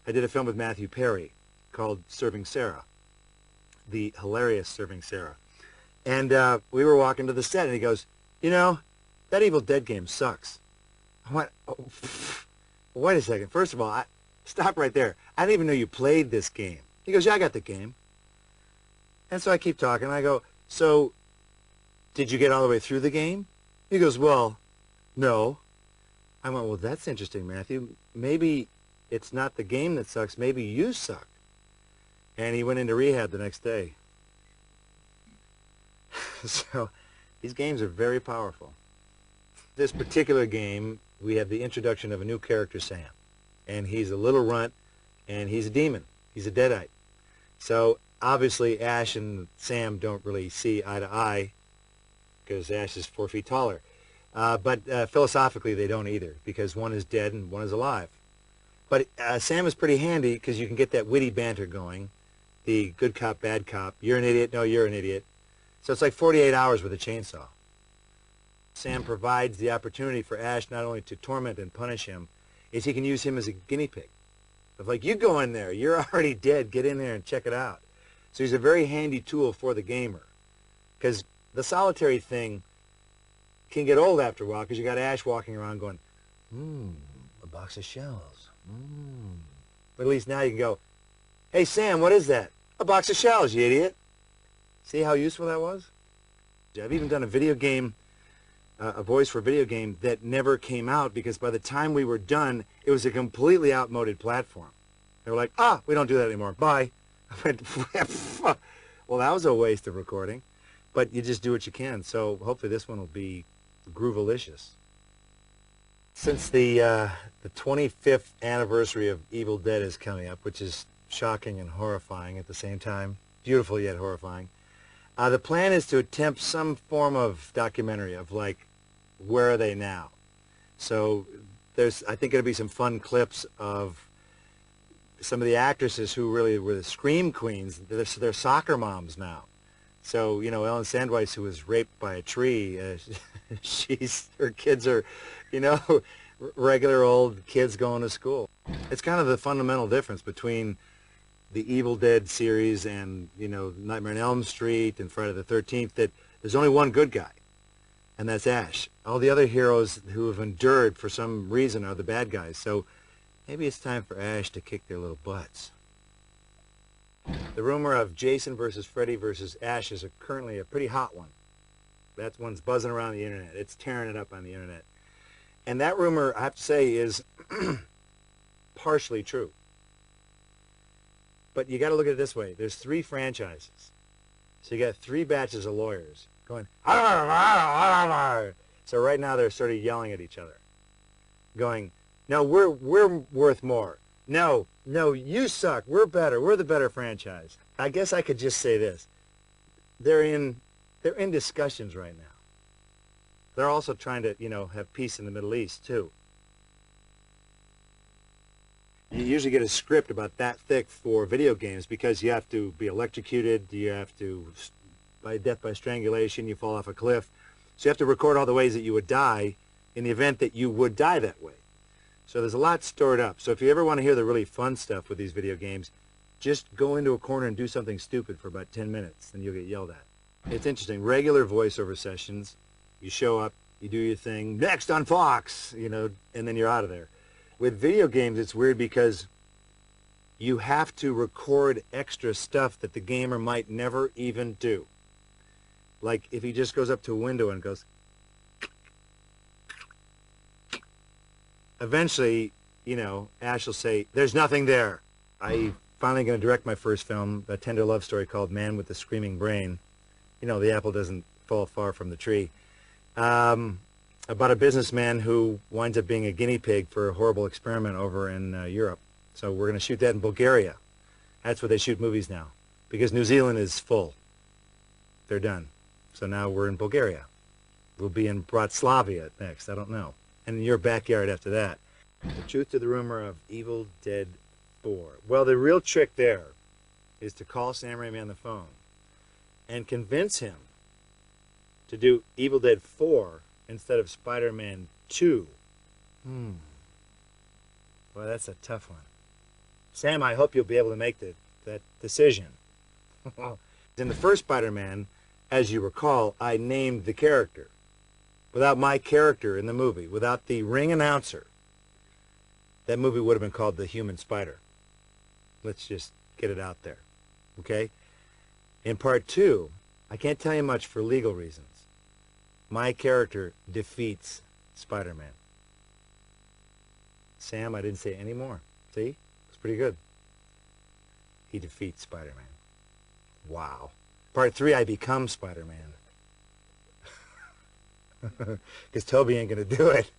I did a film with Matthew Perry called Serving Sarah, the hilarious Serving Sarah. And we were walking to the set, and he goes, you know, that Evil Dead game sucks. I went, oh, wait a second. First of all, stop right there. I didn't even know you played this game. He goes, yeah, I got the game. And so I keep talking. I go, so did you get all the way through the game? He goes, well, no. I went, well, that's interesting, Matthew. Maybe it's not the game that sucks. Maybe you suck. And he went into rehab the next day. So these games are very powerful. This particular game, we have the introduction of a new character, Sam. And he's a little runt, and he's a demon. He's a deadite. So obviously Ash and Sam don't really see eye to eye because Ash is 4 feet taller. But philosophically they don't either, because one is dead and one is alive. But Sam is pretty handy because you can get that witty banter going. The good cop, bad cop. You're an idiot. No, you're an idiot. So it's like 48 hours with a chainsaw. Sam provides the opportunity for Ash not only to torment and punish him, is he can use him as a guinea pig. Of like, you go in there. You're already dead. Get in there and check it out. So he's a very handy tool for the gamer. Because the solitary thing can get old after a while because you got Ash walking around going, a box of shells. But at least now you can go, hey, Sam, what is that? A box of shells, you idiot. See how useful that was? I've even done a video game, a voice for a video game that never came out because by the time we were done, it was a completely outmoded platform. They were like, we don't do that anymore. Bye. I went, well, that was a waste of recording. But you just do what you can. So hopefully this one will be groovalicious. Since the 25th anniversary of Evil Dead is coming up, which is shocking and horrifying at the same time, beautiful yet horrifying, the plan is to attempt some form of documentary of like, where are they now? So there's, I think, going to be some fun clips of some of the actresses who really were the scream queens. They're soccer moms now. So, you know, Ellen Sandweiss, who was raped by a tree, her kids are, you know, regular old kids going to school. It's kind of the fundamental difference between the Evil Dead series and, you know, Nightmare on Elm Street and Friday the 13th, that there's only one good guy, and that's Ash. All the other heroes who have endured for some reason are the bad guys. So maybe it's time for Ash to kick their little butts. The rumor of Jason versus Freddy versus Ash is currently a pretty hot one. That one's buzzing around the internet. It's tearing it up on the internet. And that rumor, I have to say, is partially true. But you got to look at it this way. There's 3 franchises. So you got 3 batches of lawyers going, so right now they're sort of yelling at each other, going, no, we're worth more. No, you suck. We're better. We're the better franchise. I guess I could just say this. They're in discussions right now. They're also trying to, you know, have peace in the Middle East, too. You usually get a script about that thick for video games because you have to be electrocuted, you have to, by death by strangulation, you fall off a cliff. So you have to record all the ways that you would die in the event that you would die that way. So there's a lot stored up. So if you ever want to hear the really fun stuff with these video games, just go into a corner and do something stupid for about 10 minutes, and you'll get yelled at. It's interesting. Regular voiceover sessions, you show up, you do your thing, next on Fox, you know, and then you're out of there. With video games, it's weird because you have to record extra stuff that the gamer might never even do. Like if he just goes up to a window and goes, eventually, you know, Ash will say, there's nothing there. I'm finally going to direct my first film, a tender love story called Man with the Screaming Brain. You know, the apple doesn't fall far from the tree. About a businessman who winds up being a guinea pig for a horrible experiment over in Europe. So we're going to shoot that in Bulgaria. That's where they shoot movies now, because New Zealand is full. They're done. So now we're in Bulgaria. We'll be in Bratislava next. I don't know. And in your backyard after that. The truth to the rumor of Evil Dead 4. Well, the real trick there is to call Sam Raimi on the phone and convince him to do Evil Dead 4 instead of Spider-Man 2. Well, that's a tough one. Sam, I hope you'll be able to make that decision. In the first Spider-Man, as you recall, I named the character. Without my character in the movie, without the ring announcer, that movie would have been called The Human Spider. Let's just get it out there. Okay? In part 2, I can't tell you much for legal reasons. My character defeats Spider-Man. Sam, I didn't say any more. See? It's pretty good. He defeats Spider-Man. Wow. Part 3, I become Spider-Man. Because Toby ain't going to do it.